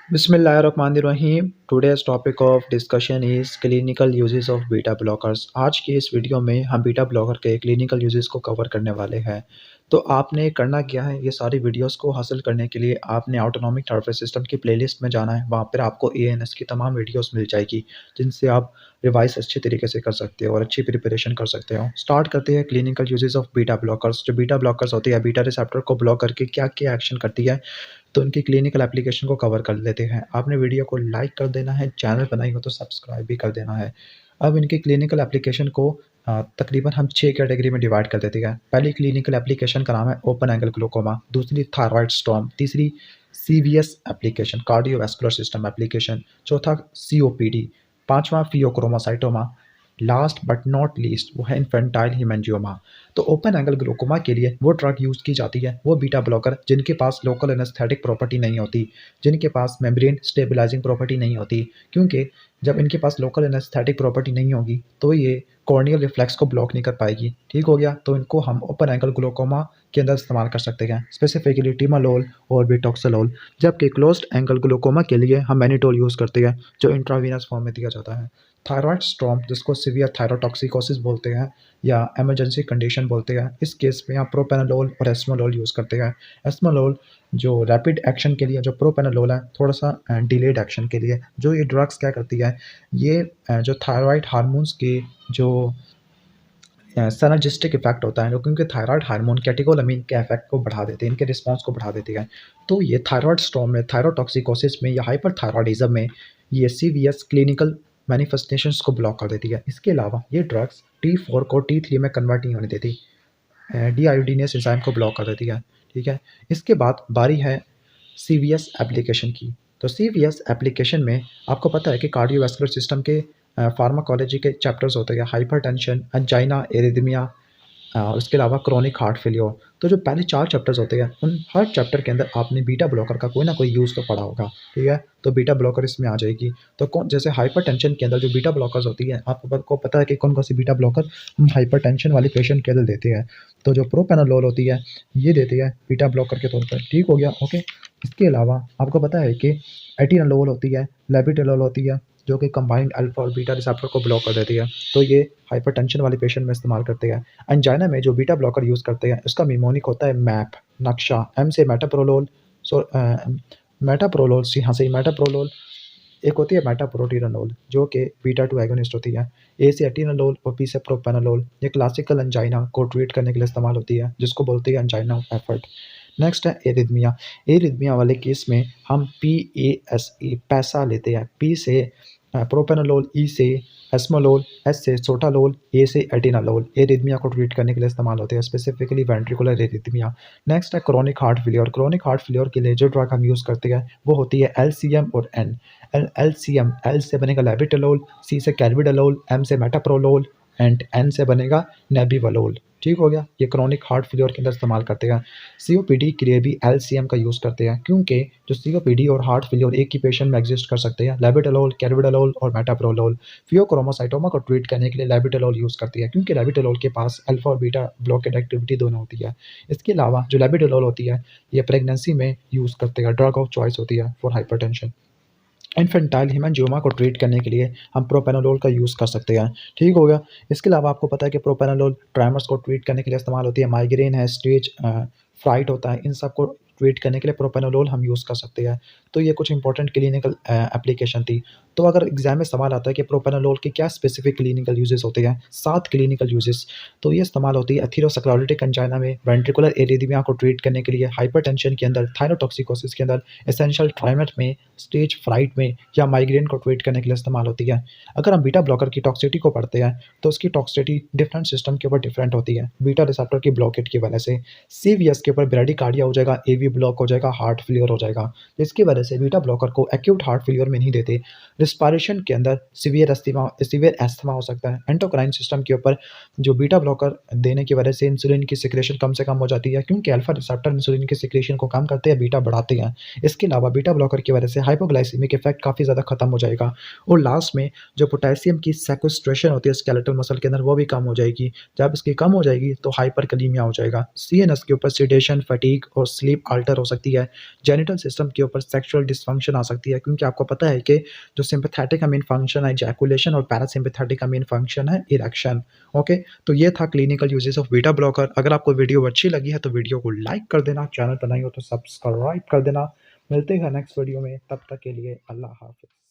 बिस्मिल्लाहिर्रहमानिर्रहीम। Today's topic of discussion is clinical uses of beta blockers. आज की इस वीडियो में हम बीटा ब्लॉकर के क्लिनिकल यूजेस को कवर करने वाले हैं। तो आपने करना क्या है, ये सारी वीडियोस को हासिल करने के लिए आपने ऑटोनॉमिक नर्वस सिस्टम की प्लेलिस्ट में जाना है। वहाँ पर आपको एएनएस की तमाम वीडियोस मिल जाएगी, जिनसे आप रिवाइज अच्छे तरीके से कर सकते हो और अच्छी प्रिपरेशन कर सकते हो। स्टार्ट करते हैं clinical uses of beta blockers. जो बीटा ब्लॉकर्स होती है, बीटा रिसेप्टर को ब्लॉक करके क्या क्या एक्शन करती है, तो उनकी क्लिनिकल एप्लीकेशन को कवर कर लेते हैं। आपने वीडियो को लाइक कर देना है, चैनल बनाई हो तो सब्सक्राइब भी कर देना है। अब इनकी क्लिनिकल एप्लीकेशन को तकरीबन हम 6 कैटेगरी में डिवाइड कर देते हैं। पहली क्लिनिकल एप्लीकेशन का नाम है ओपन एंगल ग्लूकोमा, दूसरी थायराइड स्टॉर्म, तीसरी CVS application cardiovascular system application, चौथा सीओपीडी, पांचवा pheochromocytoma, last but not least वो है इन्फेंटाइल हीमेंजियोमा। तो ओपन एंगल ग्लूकोमा के लिए वो ड्रग यूज़ की जाती है, वो बीटा ब्लॉकर जिनके पास लोकल एनेस्थेटिक प्रॉपर्टी नहीं होती, जिनके पास मेम्ब्रेन स्टेबलाइजिंग प्रॉपर्टी नहीं होती। क्योंकि जब इनके पास लोकल एनेस्थेटिक प्रॉपर्टी नहीं होगी तो ये कॉर्नियल रिफ्लेक्स को ब्लॉक नहीं कर पाएगी। ठीक हो गया, तो इनको हम ओपन एंगल ग्लूकोमा के अंदर इस्तेमाल कर सकते हैं, स्पेसिफिकली टिमालोल और बिटॉक्सोलोल। जबकि क्लोज्ड एंगल ग्लूकोमा के लिए हम मैनिटोल यूज़ करते हैं, जो इंट्रावीनस फॉर्म में दिया जाता है। थायराइड स्टॉर्म, जिसको सीवियर थायरोटॉक्सिकोसिस बोलते हैं या इमरजेंसी कंडीशन बोलते हैं, इस केस में आप प्रोपेनोलोल और एस्मोलोल यूज़ करते हैं। एस्मोलोल जो रैपिड एक्शन के लिए, जो प्रोपेनोलोल है थोड़ा सा डिलेड एक्शन के लिए। जो ये ड्रग्स क्या करती है, ये जो थायराइड हार्मोन्स के जो सिनर्जिस्टिक इफेक्ट होता है, क्योंकि थायराइड हार्मोन कैटेकोलामीन के इफेक्ट को बढ़ा देते हैं, इनके रिस्पॉन्स को बढ़ा देती है। तो ये थायराइड स्टॉर्म में, थायरोटॉक्सिकोसिस में या हाइपरथायरॉयडिज्म में ये सीवीएस क्लिनिकल मैनिफेस्टेशंस को ब्लॉक कर देती है। इसके अलावा ये ड्रग्स T4 को T3 में कन्वर्ट नहीं होने देती, डीआयोडीनेस एंजाइम को ब्लॉक कर देती है। ठीक है, इसके बाद बारी है सीवीएस एप्लीकेशन की। तो सीवीएस एप्लीकेशन में आपको पता है कि कार्डियोवैस्कुलर सिस्टम के फार्माकोलॉजी के चैप्टर्स होते हैं, हाइपरटेंशन, एंजाइना, एरिथमिया और उसके अलावा क्रोनिक हार्ट फेलियर। तो जो पहले 4 चैप्टर्स होते हैं, उन हर चैप्टर के अंदर आपने बीटा ब्लॉकर का कोई ना कोई यूज़ तो पढ़ा होगा। ठीक है, तो बीटा ब्लॉकर इसमें आ जाएगी। तो कौन, जैसे हाइपरटेंशन के अंदर जो बीटा ब्लॉकर्स होती है, आपको पता है कि कौन कौन सी बीटा ब्लॉकर हम हाइपरटेंशन वाले पेशेंट के अंदर देते हैं। तो जो प्रोपेनोलोल होती है, ये देती है बीटा ब्लॉकर के तौर पर। ठीक हो गया, ओके। इसके अलावा आपको पता है कि एटिनोलोल होती है, लेबिटोलोल होती है, जो कि कंबाइंड अल्फा और बीटा रिसेप्टर को ब्लॉक कर देती है। तो ये हाइपरटेंशन वाले पेशेंट में इस्तेमाल करते हैं। एंजाइना में जो बीटा ब्लॉकर यूज़ करते हैं, उसका मिमोनिक होता है मैप, नक्शा। एम से मेटाप्रोलोल, मेटाप्रोलोल से, हाँ सही, मेटाप्रोलोल। एक होती है मेटाप्रोटिनोलोल, जो कि बीटा 2 एगोनिस्ट होती है। ए से एटिनोलोल और पी से प्रोपेनोलोल। ये क्लासिकल एंजाइना को ट्रीट करने के लिए इस्तेमाल होती है, जिसको बोलते हैं एंजाइना ऑफ एफर्ट। नेक्स्ट है एरिथमिया। एरिथमिया वाले केस में हम PASE पैसा लेते हैं। पी से प्रोपेनोलोल, ई से एस्मोलोल, एस से सोटालोल, ए से एटिनालोल। एरिथमिया को ट्रीट करने के लिए इस्तेमाल होते हैं, स्पेसिफिकली वेंट्रिकुलर एरिथमिया। नेक्स्ट है chronic heart failure. Chronic heart failure के लिए जो ड्रग हम यूज़ करते हैं वो होती है LCM और N। LCM, L से बनेगा लेबिटोलोल, C से कैल्बिडोलोल, M से मेटाप्रोलोल एंड N से बनेगा नेबिवलोल। ठीक हो गया, ये क्रोनिक हार्ट फेलियर के अंदर इस्तेमाल करते हैं। COPD के लिए भी LCM का यूज़ करते हैं, क्योंकि जो COPD और हार्ट फेलियर एक ही पेशेंट में एग्जिस्ट कर सकते हैं। लेबिटोलोल, कैल्बिडोलोल और मेटाप्रोलोल। फियोक्रोमोसाइटोमा को ट्रीट करने के लिए लेबिटोलोल यूज़ करती है, क्योंकि लेबिटोलोल के पास अल्फा और बीटा ब्लॉकेड एक्टिविटी दोनों होती है। इसके अलावा जो लेबिटोलोल होती है, ये प्रेगनेंसी में यूज़ करते हैं, ड्रग ऑफ चॉइस होती है फॉर हाइपरटेंशन। इन्फेंटाइल हीमेंजियोमा को ट्रीट करने के लिए हम प्रोपेनोलोल का यूज़ कर सकते हैं। ठीक हो गया। इसके अलावा आपको पता है कि प्रोपेनोलोल ट्रेमर्स को ट्रीट करने के लिए इस्तेमाल होती है। माइग्रेन है, स्टेज फ्राइट होता है, इन सब को ट्रीट करने के लिए प्रोपेनोलोल हम यूज़ कर सकते हैं। तो ये कुछ इंपॉर्टेंट क्लिनिकल एप्लीकेशन थी। तो अगर एग्जाम में सवाल आता है कि प्रोपेनोलोल के क्या स्पेसिफिक क्लिनिकल यूजेस होते हैं, 7 क्लिनिकल यूजेस। तो ये इस्तेमाल होती है एथेरोस्क्लेरोटिक एंजाइना में, वेंट्रिकुलर एरिथमिया को ट्रीट करने के लिए, हाइपरटेंशन के अंदर, थायरोटॉक्सिकोसिस के अंदर, एसेंशियल ट्राइमेट में, स्टेज फ्राइट में या माइग्रेन को ट्रीट करने के लिए इस्तेमाल होती है। अगर हम बीटा ब्लॉकर की टॉक्सिसिटी को पढ़ते हैं, तो उसकी टॉक्सिसिटी डिफरेंट सिस्टम के ऊपर डिफरेंट होती है, बीटा रिसेप्टर की ब्लॉकेट की वजह से। सीवीएस के ऊपर ब्रेडिकार्डिया हो जाएगा, एवी ब्लॉक हो जाएगा, हार्ट फेलियर हो जाएगा। इसकी वजह से बीटा ब्लॉकर को एक्यूट हार्ट फेलियर में नहीं देते। रिस्पायरेशन के अंदर सीवियर एस्थमा हो सकता है। एंडोक्राइन सिस्टम के ऊपर जो बीटा ब्लॉकर देने की वजह से इंसुलिन की सिक्रेशन कम से कम हो जाती है, क्योंकि अल्फा रिसेप्टर इंसुलिन की सिक्रेशन को कम करते हैं, बीटा बढ़ाते हैं। इसके अलावा बीटा ब्लॉकर की वजह से हाइपोग्लाइसीमिक इफेक्ट काफ़ी ज़्यादा खत्म हो जाएगा। और लास्ट में जो पोटेशियम की सेक्वेस्ट्रेशन होती है स्केलेटल मसल के अंदर, वो भी कम हो जाएगी। जब इसकी कम हो जाएगी तो हाइपरकलीमिया हो जाएगा। CNS के ऊपर इरिटेशन, फटीग और स्लीप अल्टर हो सकती है। जेनिटल सिस्टम के ऊपर सेक्सुअल डिस्फंक्शन आ सकती है, क्योंकि आपको पता है कि जो सिम्पैथेटिक का मेन फंक्शन है इजैकुलेशन और पैरासिम्पैथेटिक का मेन फंक्शन है इरेक्शन। ओके, तो ये था clinical uses of beta blocker. अगर आपको वीडियो अच्छी लगी है तो वीडियो को लाइक कर देना, चैनल पर नए हो तो सब्सक्राइब कर देना। मिलते हैं नेक्स्ट वीडियो में, तब तक के लिए अल्लाह हाफ़िज़।